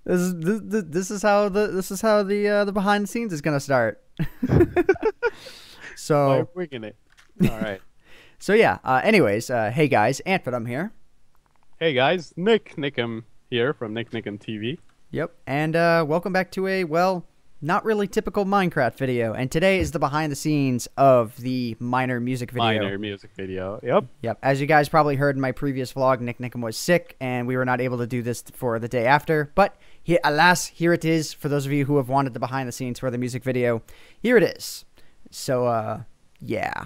this is how the behind the scenes is gonna start. Why So winging it? All right. so yeah. Anyways, hey guys, Antford here. Hey guys, Nick Nickum here from Nick Nickum TV. Yep, and welcome back to a not really typical Minecraft video. And today is the behind the scenes of the Minor music video. Minor music video. Yep. Yep. As you guys probably heard in my previous vlog, Nick Nickum was sick, and we were not able to do this for the day after. But alas, here it is. For those of you who have wanted the behind the scenes for the music video, here it is. So, yeah.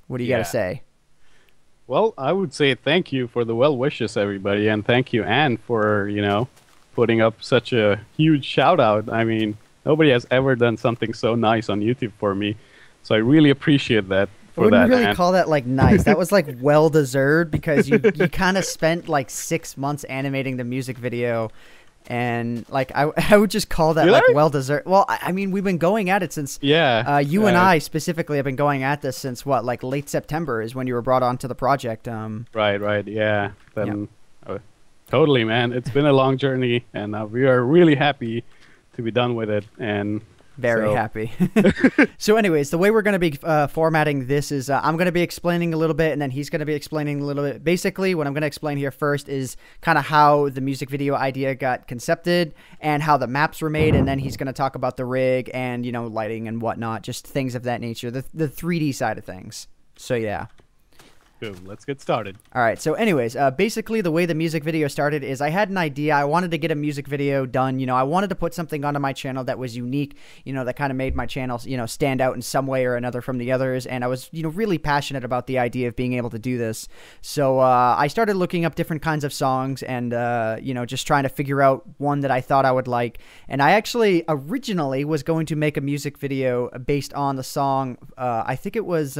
What do you got to say? Well, I would say thank you for the well wishes, everybody, and thank you, Anne, for putting up such a huge shout out. I mean, nobody has ever done something so nice on YouTube for me, so I really appreciate that. I wouldn't really call that like nice. That was like well deserved because you kind of spent like 6 months animating the music video, and like I would just call that like well deserved. Well, I mean we've been going at it since you and I specifically have been going at this since what, like late September is when you were brought onto the project. Right, yeah. Then totally, man. It's been a long journey, and we are really happy to be done with it, and very happy. So anyways, the way we're going to be formatting this is I'm going to be explaining a little bit, and then he's going to be explaining a little bit. Basically, what I'm going to explain here first is kind of how the music video idea got concepted and how the maps were made, and then he's going to talk about the rig and, lighting and whatnot, just things of that nature, the 3D side of things. So yeah. Boom, let's get started. All right. So anyways, basically the way the music video started is I had an idea. I wanted to get a music video done. I wanted to put something onto my channel that was unique, that kind of made my channel, stand out in some way or another from the others. And I was, really passionate about the idea of being able to do this. So I started looking up different kinds of songs and, just trying to figure out one that I thought I would like. And I actually originally was going to make a music video based on the song. I think it was...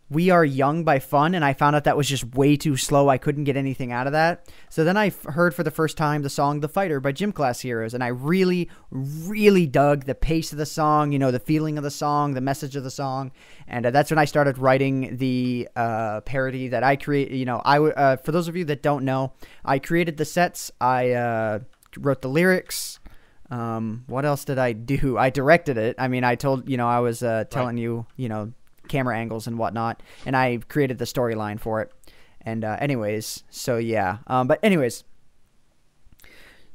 We Are Young by Fun, and I found out that was just way too slow. I couldn't get anything out of that. So then I heard for the first time the song The Fighter by Gym Class Heroes, and I really, really dug the pace of the song, the feeling of the song, the message of the song, and that's when I started writing the parody that I create. For those of you that don't know, I created the sets, I wrote the lyrics. What else did I do? I directed it. I mean, I told, I was telling you, camera angles and whatnot, and I created the storyline for it. And anyways, so yeah.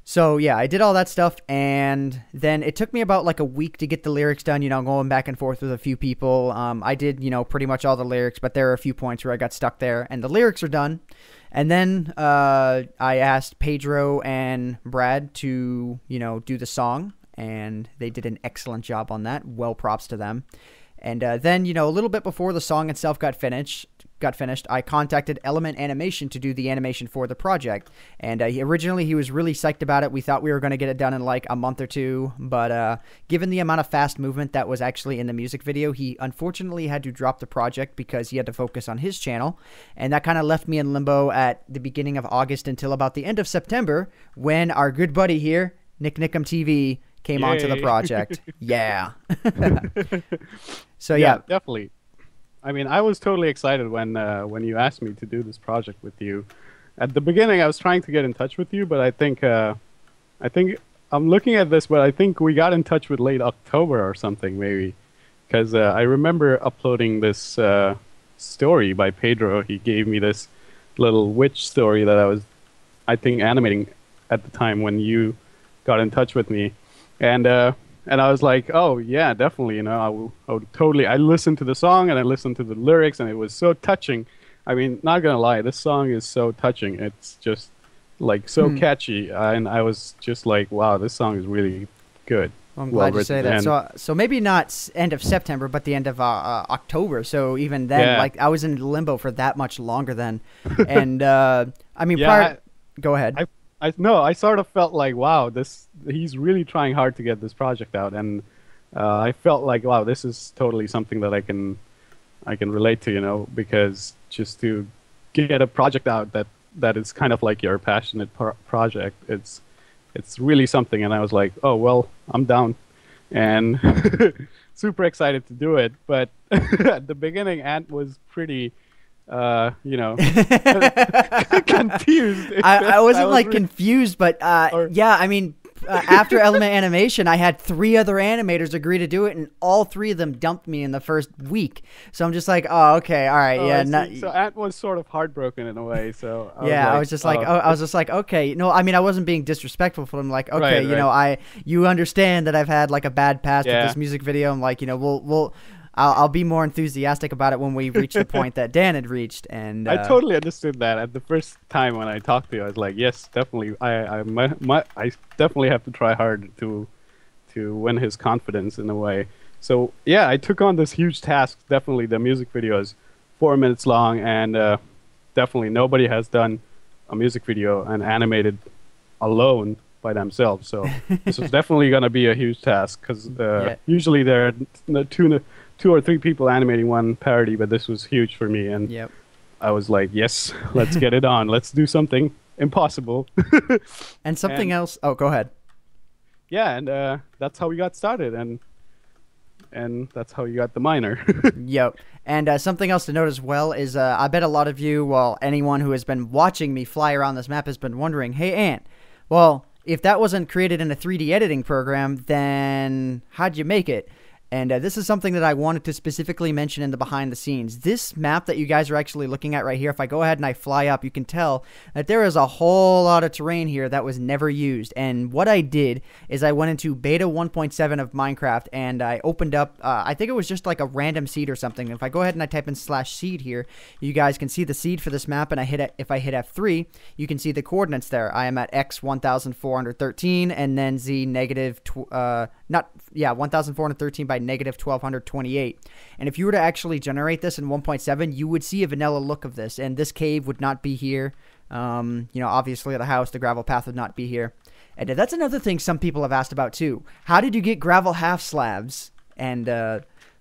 So yeah, I did all that stuff, and then it took me about like a week to get the lyrics done, going back and forth with a few people. I did, pretty much all the lyrics, but there are a few points where I got stuck there, and the lyrics are done. And then I asked Pedro and Brad to, do the song, and they did an excellent job on that. Well, props to them. And then, a little bit before the song itself got finished, I contacted Element Animation to do the animation for the project. And originally, he was really psyched about it. We thought we were going to get it done in like a month or two. But given the amount of fast movement that was actually in the music video, he unfortunately had to drop the project because he had to focus on his channel. And that kind of left me in limbo at the beginning of August until about the end of September, when our good buddy here, Nick Nickum TV, came onto the project. Yeah. So yeah, definitely. I mean, I was totally excited when you asked me to do this project with you. At the beginning, I was trying to get in touch with you, but I think I'm looking at this, but I think we got in touch with late October or something, maybe, because I remember uploading this story by Pedro. He gave me this little witch story that I was, I think, animating at the time when you got in touch with me. And I was like, oh, yeah, definitely, I would totally... I listened to the song, and I listened to the lyrics, and it was so touching. I mean, not gonna lie, this song is so touching. It's just, like, so catchy. And I was just like, wow, this song is really good. Well, I'm glad you say that. So maybe not end of September, but the end of October. So even then, like, I was in limbo for that much longer then. And, I mean, go ahead. I sort of felt like, wow, he's really trying hard to get this project out, and I felt like, wow, this is totally something that I can relate to, because just to get a project out that is kind of like your passionate project, it's really something. And I was like, oh well, I'm down, and super excited to do it. But at the beginning, Ant was pretty you know, confused. I wasn't like really, confused, but or yeah, I mean, after Element Animation, I had 3 other animators agree to do it, and all 3 of them dumped me in the first week. So I'm just like, oh, okay, all right, oh, yeah, I see. So Ant was sort of heartbroken in a way. So yeah, I was was just like, like, oh, oh, I was just like, okay, no, I mean, I wasn't being disrespectful for them. Like, okay, right, you know, right, you understand that I've had like a bad past with yeah. this music video. I'm like, you know, I'll be more enthusiastic about it when we reach the point that Dan had reached, and I totally understood that. At the first time when I talked to you, I was like, "Yes, definitely. I definitely have to try hard to win his confidence in a way." So yeah, I took on this huge task. Definitely, the music video is 4 minutes long, and definitely nobody has done a music video and animated alone by themselves. So this was definitely gonna be a huge task because yeah, usually there are two or three people animating one parody, but this was huge for me, and yep. I was like, yes, let's get it on. Let's do something impossible. And something And else. Oh, go ahead. yeah, and that's how we got started, and that's how you got the minor. Yep. And something else to note as well is I bet a lot of you, well, anyone who has been watching me fly around this map has been wondering, hey, Ant, well, if that wasn't created in a 3D editing program, then how'd you make it? And this is something that I wanted to specifically mention in the behind the scenes. This map that you guys are actually looking at right here, if I go ahead and I fly up, you can tell that there is a whole lot of terrain here that was never used. And what I did is I went into beta 1.7 of Minecraft and I opened up, I think it was just like a random seed or something. If I go ahead and I type in /seed here, you guys can see the seed for this map, and if I hit F3, you can see the coordinates there. I am at X 1413 and then Z negative, 1413 by negative 1228. And if you were to actually generate this in 1.7, you would see a vanilla look of this, and this cave would not be here. You know, obviously the house, the gravel path would not be here. And that's another thing some people have asked about too. How did you get gravel half slabs? And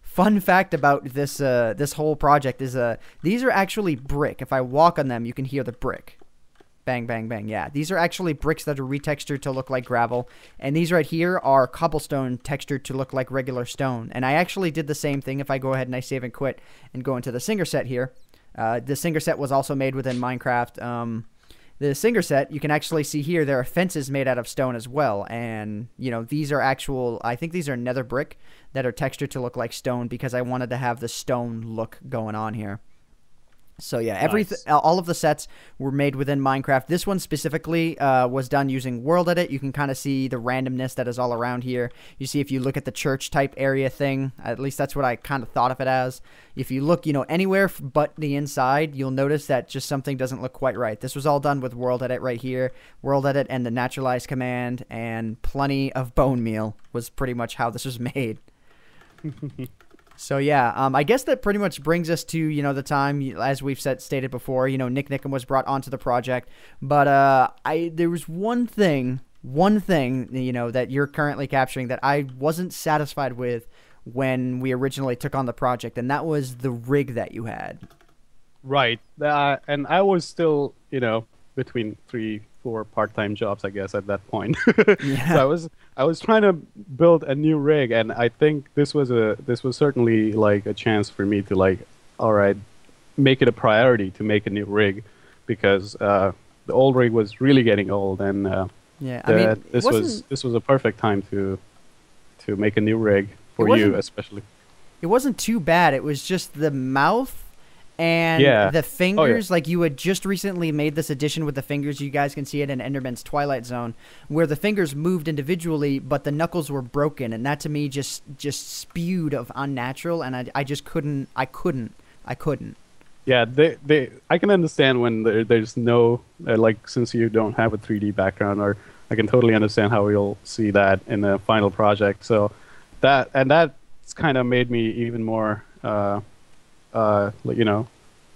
fun fact about this this whole project is these are actually brick. If I walk on them, you can hear the brick. Bang, bang, bang. Yeah, these are actually bricks that are retextured to look like gravel. And these right here are cobblestone textured to look like regular stone. And I actually did the same thing. If I go ahead and I save and quit and go into the Singer set here. The Singer set was also made within Minecraft. The Singer set, you can actually see here, there are fences made out of stone as well. And, you know, these are actual, I think these are nether brick that are textured to look like stone because I wanted to have the stone look going on here. So yeah, Nice. all of the sets were made within Minecraft. This one specifically was done using World Edit. You can kind of see the randomness that is all around here. You see, if you look at the church type area thing, at least that's what I kind of thought of it as. If you look, you know, anywhere but the inside, you'll notice that just something doesn't look quite right. This was all done with World Edit right here. World Edit and the Naturalize command and plenty of bone meal was pretty much how this was made. So yeah, I guess that pretty much brings us to, you know, the time, as we've stated before, you know, Nick Nickum was brought onto the project, but there was one thing, you know, that you're currently capturing that I wasn't satisfied with when we originally took on the project, and that was the rig that you had. Right. And I was still, you know, between 3-4 part-time jobs, I guess, at that point. Yeah. So I was trying to build a new rig, and I think this was certainly like a chance for me to, like, all right, make it a priority to make a new rig, because the old rig was really getting old, and Yeah, I mean, this was a perfect time to make a new rig it for wasn't you, especially. it wasn't too bad. It was just the mouth and Yeah. the Oh, yeah. fingers. Like, you had just recently made this addition with the fingers. You guys can see it in Enderman's Twilight Zone, where the fingers moved individually, but the knuckles were broken, and that to me just spewed of unnatural, and I just couldn't. I couldn't. Yeah, I can understand when there's no, like, since you don't have a 3D background, or I can totally understand how you'll see that in the final project. So that's kind of made me even more, you know,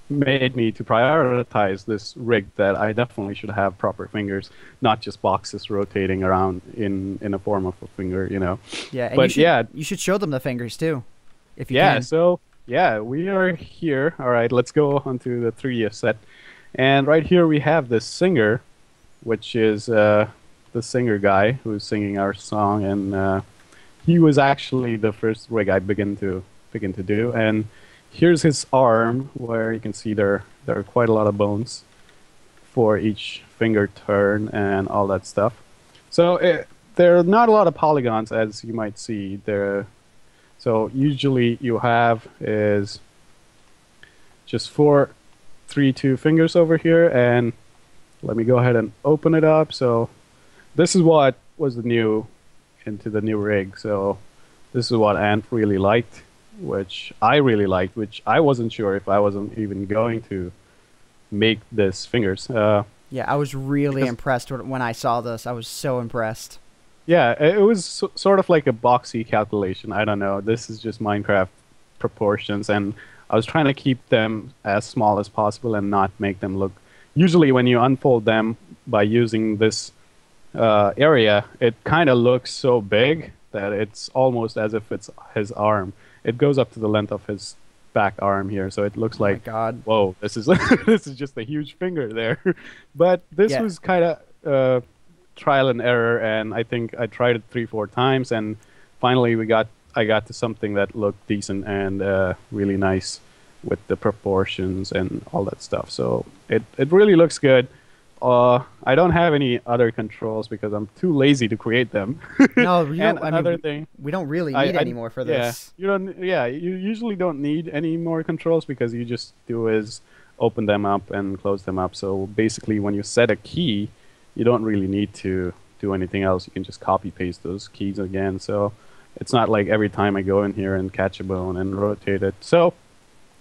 made me to prioritize this rig, that I definitely should have proper fingers, not just boxes rotating around in a form of a finger, you know. Yeah, and But yeah, you should show them the fingers too, if you yeah, can. so yeah, we are here. All right, let's go onto the 3D set. And right here we have the singer, which is the singer guy who's singing our song, and he was actually the first rig I began to do. And here's his arm, where you can see there are quite a lot of bones for each finger turn and all that stuff. So there are not a lot of polygons, as you might see there. So usually you have is just 4, 3, 2 fingers over here, and let me go ahead and open it up. So this is what was the new into the new rig. So this is what Ant really liked, which I really liked, which I wasn't sure if I wasn't even going to make this fingers. Yeah, I was really impressed when I saw this. I was so impressed. Yeah, it was sort of like a boxy calculation. I don't know. This is just Minecraft proportions, and I was trying to keep them as small as possible and not make them look. Usually, when you unfold them by using this area, it kind of looks so big that it's almost as if it's his arm. It goes up to the length of his back arm here, so it looks like, my God. Whoa, this is this is just a huge finger there. But this was kind of trial and error, and I think I tried it 3-4 times, and finally I got to something that looked decent and really nice with the proportions and all that stuff. So it really looks good. I don't have any other controls because I'm too lazy to create them. No, and another thing, we don't really need any more for this. You don't. Yeah, you usually don't need any more controls because you just do is open them up and close them up. So basically, when you set a key, you don't really need to do anything else. You can just copy paste those keys again. So it's not like every time I go in here and catch a bone and rotate it. So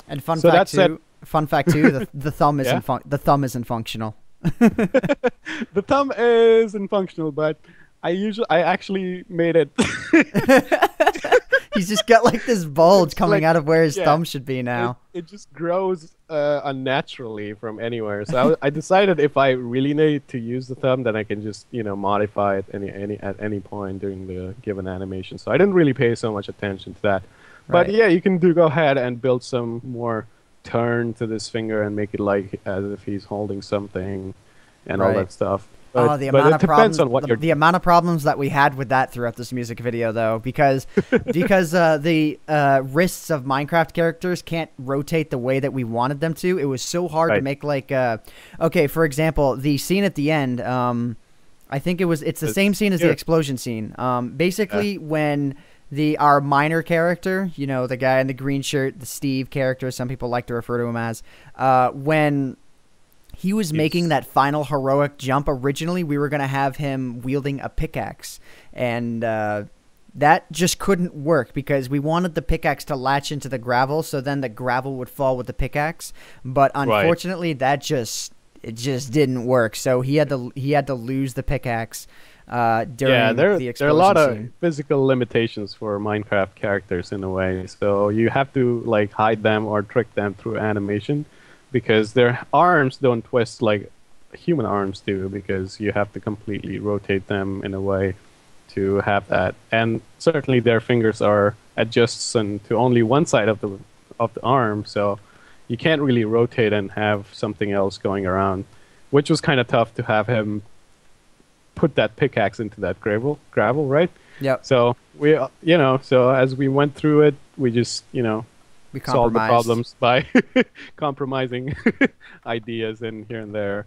and fun fact too, the thumb isn't the thumb isn't functional. The thumb isn't functional, but I actually made it. He's just got like this bulge coming out of where his thumb should be now. It just grows unnaturally from anywhere. So I decided if I really need to use the thumb, then I can just modify it at any point during the given animation. So I didn't really pay so much attention to that. But yeah, you can go ahead and build some more turn to this finger and make it like as if he's holding something and all that stuff. But, the amount of problems, the amount of problems that we had with that throughout this music video, though, because the wrists of Minecraft characters can't rotate the way that we wanted them to. It was so hard to make like okay, for example, the scene at the end. I think it's the same scene as the explosion scene. Basically, when our minor character, the guy in the green shirt, the Steve character, some people like to refer to him as, when he was making that final heroic jump, originally we were going to have him wielding a pickaxe, and that just couldn't work because we wanted the pickaxe to latch into the gravel, so then the gravel would fall with the pickaxe. But unfortunately, it just didn't work. So he had to lose the pickaxe during the explosion. There are a lot of physical limitations for Minecraft characters in a way. So you have to like hide them or trick them through animation, because their arms don't twist like human arms do, because you have to completely rotate them in a way to have that. And certainly their fingers are adjusted to only one side of the arm, so you can't really rotate and have something else going around, which was kind of tough to have him put that pickaxe into that gravel, right? Yeah. So we, so as we went through it, we just, we solve the problems by compromising ideas and here and there,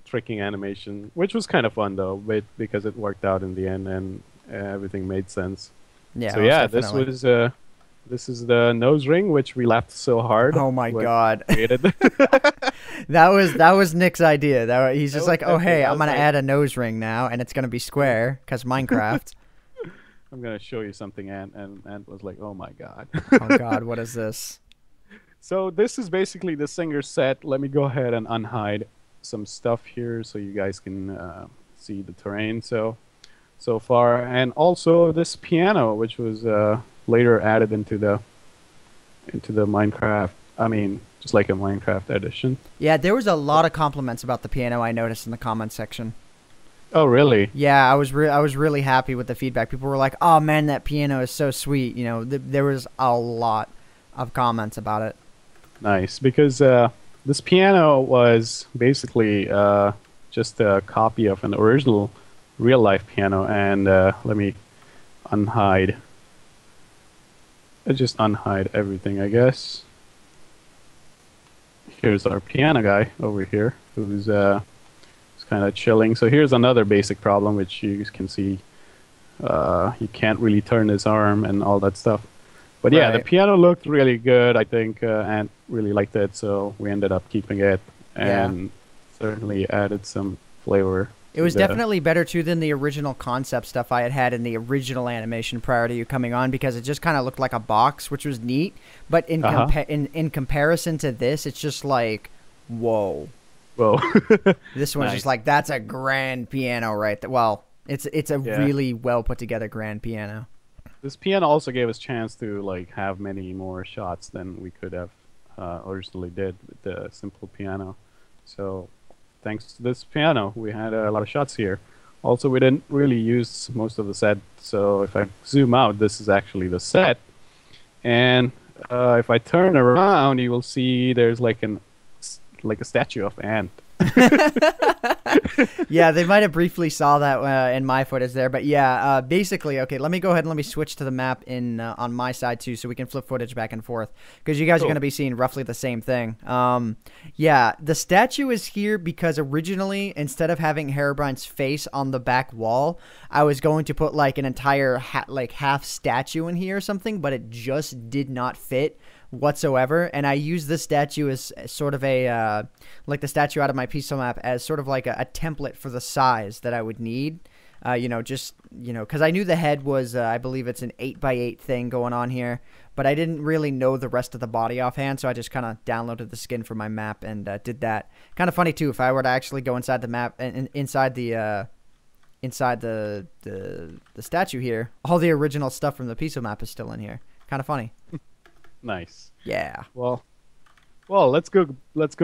tricking animation, which was kind of fun though, because it worked out in the end and everything made sense. Yeah. So yeah, this is the nose ring, which we laughed so hard. Oh my God. that was Nick's idea. He's just like, oh hey, I'm gonna add a nose ring now, and it's gonna be square because Minecraft. I'm gonna show you something, and was like, oh my God. Oh God, what is this? So this is basically the singer set. Let me go ahead and unhide some stuff here so you guys can see the terrain so far, and also this piano, which was later added into the Minecraft. I mean, just like a Minecraft edition. Yeah, there was a lot of compliments about the piano I noticed in the comment section. Oh, really? Yeah, I was really happy with the feedback. People were like, "Oh man, that piano is so sweet." There was a lot of comments about it. Nice, because this piano was basically just a copy of an original real-life piano, and let me unhide let's just unhide everything, I guess. Here's our piano guy over here, who's kind of chilling. So here's another basic problem, which you can see. He can't really turn his arm and all that stuff. But yeah, the Right. piano looked really good. I think Ant really liked it, so we ended up keeping it, Yeah. and certainly added some flavor. It was definitely better too than the original concept stuff I had had in the original animation prior to you coming on, because it just kind of looked like a box, which was neat. But in comparison to this, it's just like, whoa. Whoa. This one's Nice. just like, that's a grand piano right there. Well, it's a Yeah. really well put together grand piano. This piano also gave us chance to like have many more shots than we could have originally did with the simple piano. So thanks to this piano, we had a lot of shots here. Also, we didn't really use most of the set. So if I zoom out, this is actually the set. And if I turn around, you will see there's like a statue of Ant. Yeah, they might have briefly saw that in my footage there, but yeah, basically, okay, let me go ahead and let me switch to the map in on my side too, so we can flip footage back and forth, because you guys are Cool. going to be seeing roughly the same thing. Yeah, the statue is here because originally, instead of having Herobrine's face on the back wall, I was going to put like an entire half statue in here or something, but it just did not fit whatsoever, and I use this statue as sort of a like the statue out of my pixel map as sort of like a template for the size that I would need. Just because I knew the head was I believe it's an 8x8 thing going on here, but I didn't really know the rest of the body offhand, so I just kind of downloaded the skin for my map and did that. Kind of funny too, if I were to actually go inside the map and inside the statue here, all the original stuff from the pixel map is still in here. Kind of funny. Nice. Yeah. Well, let's go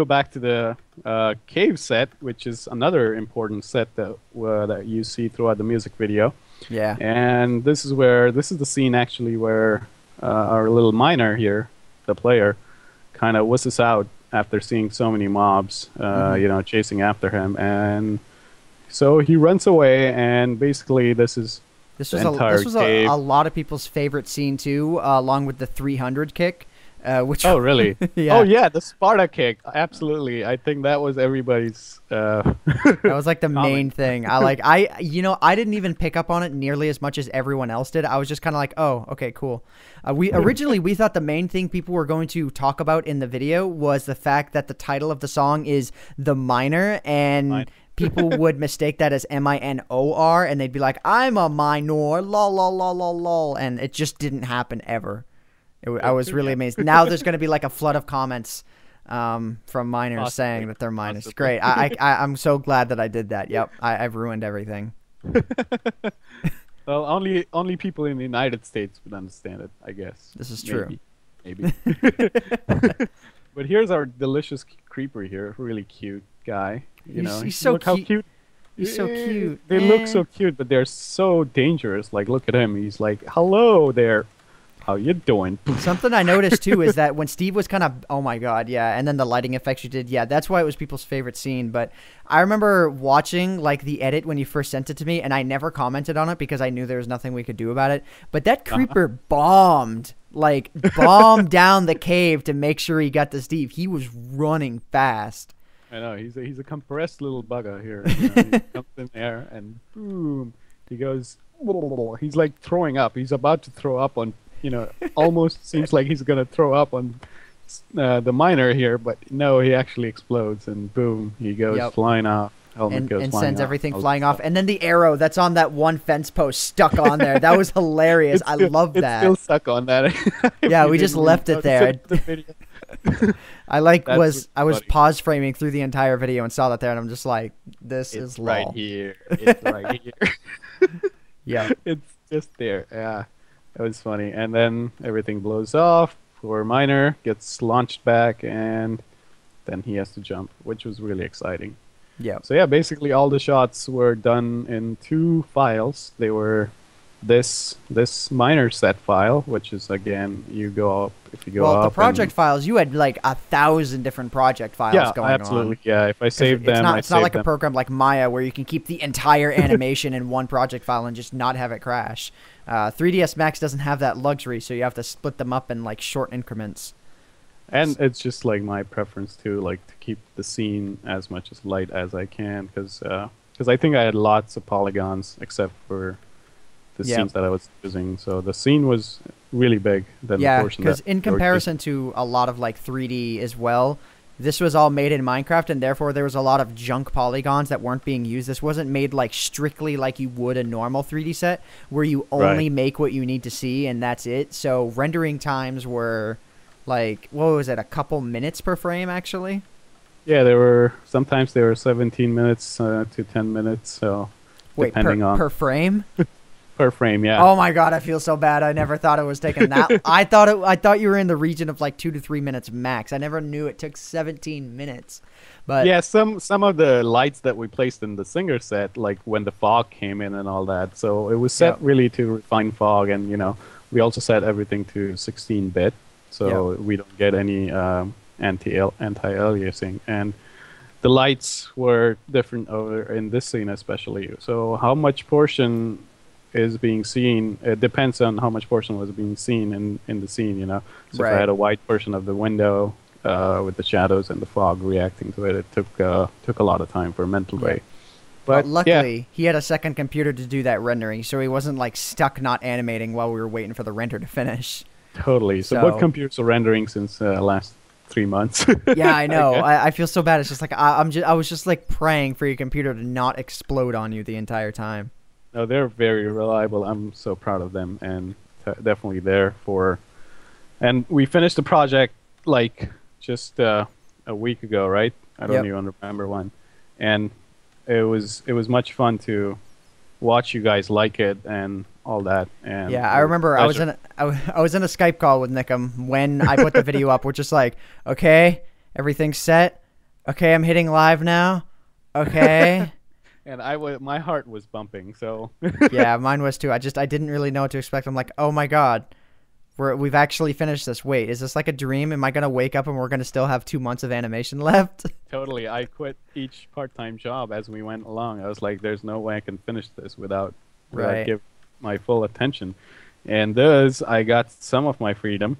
back to the cave set, which is another important set that you see throughout the music video. Yeah. And this is the scene actually where our little miner here, the player, kind of wusses out after seeing so many mobs, chasing after him, and so he runs away. And basically, this was a lot of people's favorite scene too, along with the 300 kick, which Oh, really? Yeah. Oh, yeah, the Sparta kick. Absolutely. I think that was everybody's. that was like the Comment. main thing. I didn't even pick up on it nearly as much as everyone else did. I was just kind of like, oh, okay, cool. We thought the main thing people were going to talk about in the video was the fact that the title of the song is The Miner, and people would mistake that as minor, and they'd be like, I'm a minor, lol, lol, lol, lol, lol. And it just didn't happen ever. I was really amazed. Now there's going to be like a flood of comments from minors Possibly. saying that they're minors. Possibly. Great. I'm so glad that I did that. Yep. I've ruined everything. Well, only people in the United States would understand it, I guess. This is true. Maybe. But here's our delicious creeper here. Really cute guy. He's so look how cute. cute. He's so cute. They look so cute, but they're so dangerous. Like, look at him. He's like, hello there. How you doing? Something I noticed too is that when Steve was kind of, oh my god, yeah, and then the lighting effects you did, yeah, that's why it was people's favorite scene. But I remember watching like the edit when you first sent it to me, and I never commented on it because I knew there was nothing we could do about it. But that creeper bombed down the cave to make sure he got to Steve. He was running fast. I know, he's a compressed little bugger here. He comes in there and boom, he goes. He's like throwing up. He's about to throw up on. Almost seems like he's gonna throw up on the miner here, but no, he actually explodes and boom, he goes flying off. And flying sends off. everything flying off. And then the arrow that's on that one fence post stuck on there. That was hilarious. I love that. It's still stuck on that. Yeah, If we you just didn't left it there. notice the video. I That's was funny. pause framing through the entire video and saw that there, and I'm just like, this is It's right lol. here. It's right here. Yeah. It's just there. Yeah, it was funny. And then everything blows off. Poor miner gets launched back, and then he has to jump, which was really exciting. Yeah. So yeah, basically all the shots were done in 2 files. They were this minor set file, which is again you go up if you go Well, up. the project files, you had like 1,000 different project files going absolutely. on. Yeah, if I save them, It's not like them. a program like Maya where you can keep the entire animation in one project file and just not have it crash. 3ds Max doesn't have that luxury, so you have to split them up in like short increments. And it's just like my preference too, like to keep the scene as much as light as I can, because I think I had lots of polygons except for the scenes that I was using. So the scene was really big. Than the portion because in comparison to a lot of like 3D as well, this was all made in Minecraft, and therefore there was a lot of junk polygons that weren't being used. This wasn't made like strictly like you would a normal 3D set, where you only make what you need to see and that's it. So rendering times were like, what was it, a couple minutes per frame actually? Yeah, sometimes they were 17 minutes to 10 minutes. So wait, depending on per frame. Per frame, yeah. Oh my god, I feel so bad. I never thought it was taking that. I thought you were in the region of like 2 to 3 minutes max. I never knew it took 17 minutes. But yeah, some of the lights that we placed in the Singer set, like when the fog came in and all that. So it was set really to refine fog, and we also set everything to 16-bit, so we don't get any anti-aliasing. And the lights were different over in this scene especially. So how much portion is being seen, it depends on how much portion was being seen in the scene, So if I had a white portion of the window with the shadows and the fog reacting to it, it took a lot of time for a mental break. But luckily, he had a second computer to do that rendering, so he wasn't like stuck not animating while we were waiting for the render to finish. Totally. So both computers are rendering since last 3 months. Yeah, I know. I feel so bad. It's just like I was just like praying for your computer to not explode on you the entire time. No, they're very reliable. I'm so proud of them, and definitely there for. And we finished the project like just a week ago, right? I don't even remember when. And it was much fun to watch you guys like it and all that. And yeah, I remember I was in a Skype call with Nickum when I put the video up. We're just like, okay, everything's set. Okay, I'm hitting live now. Okay. And my heart was bumping, so. Yeah, mine was too. I didn't really know what to expect. I'm like, oh my god, we've actually finished this. Wait, is this like a dream? Am I gonna wake up and we're gonna still have 2 months of animation left? Totally. I quit each part-time job as we went along. I was like, there's no way I can finish this without give my full attention. And thus, I got some of my freedom.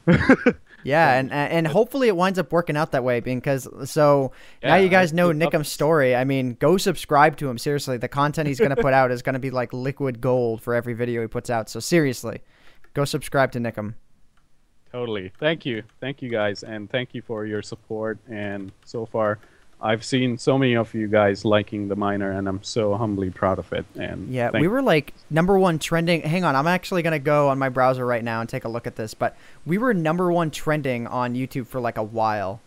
Yeah, and hopefully it winds up working out that way, because now you guys know Nickum's story. I mean, go subscribe to him. Seriously, the content he's going to put out is going to be like liquid gold for every video he puts out. So seriously, go subscribe to Nickum. Totally. Thank you guys, and thank you for your support. And so far, I've seen so many of you guys liking the Miner, and I'm so humbly proud of it. And yeah, we were like #1 trending. Hang on, I'm actually going to go on my browser right now and take a look at this. But we were #1 trending on YouTube for like a while.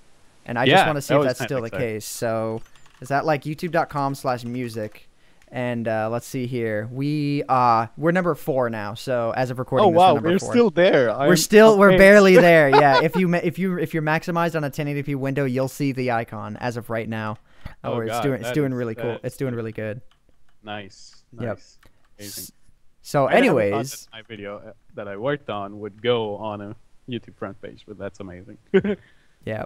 And I just want to see if that's still the case. So is that like youtube.com/music? And let's see here. We're #4 now. So as of recording, oh wow, we're still there. We're barely there. Yeah, if you're maximized on a 1080p window, you'll see the icon as of right now. It's doing really cool. It's doing really good. Nice. Yep. Amazing. So, anyways, my video that I worked on would go on a YouTube front page, but that's amazing. Yeah.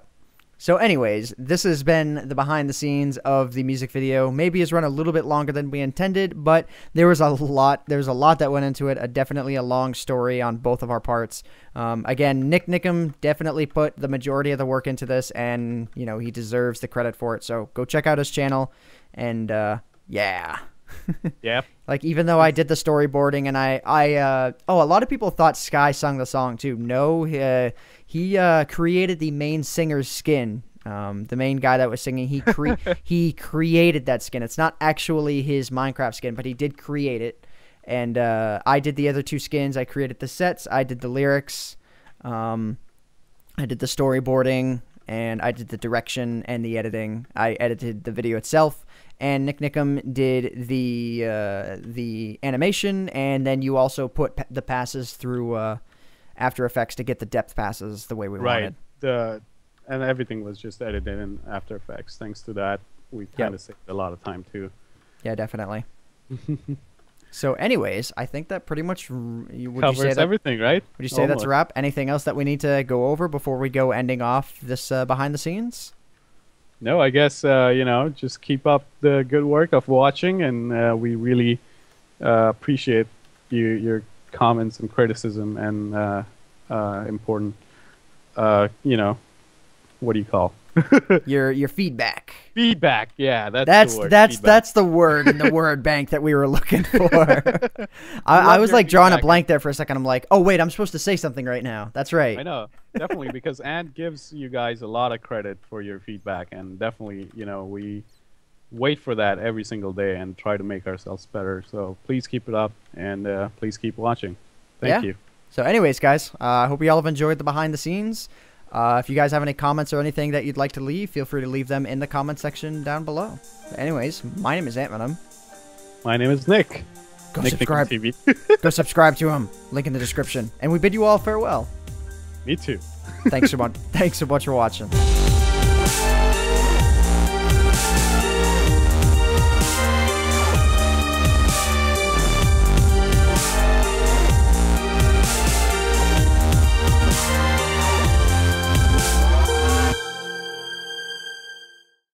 So anyways, this has been the behind the scenes of the music video. Maybe it's run a little bit longer than we intended, but there was a lot that went into it. Definitely a long story on both of our parts. Again, Nick Nickum definitely put the majority of the work into this, and he deserves the credit for it. So go check out his channel, and yeah. Yeah. Like, even though I did the storyboarding, and a lot of people thought Sky sung the song too. No, he created the main singer's skin. The main guy that was singing, he created that skin. It's not actually his Minecraft skin, but he did create it. And I did the other 2 skins. I created the sets. I did the lyrics. I did the storyboarding, and I did the direction and the editing. I edited the video itself. And Nick Nickum did the animation, and then you also put the passes through After Effects to get the depth passes the way we wanted. And everything was just edited in After Effects. Thanks to that, we kind of saved a lot of time too. Yeah, definitely. So, anyways, I think that pretty much would you Covers say that, everything, right? would you say that's a Almost. wrap? Anything else that we need to go over before we go ending off this behind the scenes? No, I guess just keep up the good work of watching, and we really appreciate your comments and criticism and important, what do you call Your feedback. feedback? Yeah, That's the word, that's feedback. that's the word in the word bank that we were looking for. I love was your like drawing a feedback. blank there for a second. I'm like, oh wait, I'm supposed to say something right now. That's right. I know, definitely, because Ant gives you guys a lot of credit for your feedback, and definitely, we wait for that every single day and try to make ourselves better. So please keep it up, and please keep watching. Thank Yeah. you. So, anyways, guys, I hope you all have enjoyed the behind the scenes. If you guys have any comments or anything that you'd like to leave, feel free to leave them in the comment section down below. Anyways, my name is Ant Venom. My name is Nick. Go Nick subscribe. TV. Go subscribe to him. Link in the description. And we bid you all farewell. Me too. Thanks so much. Thanks so much for watching.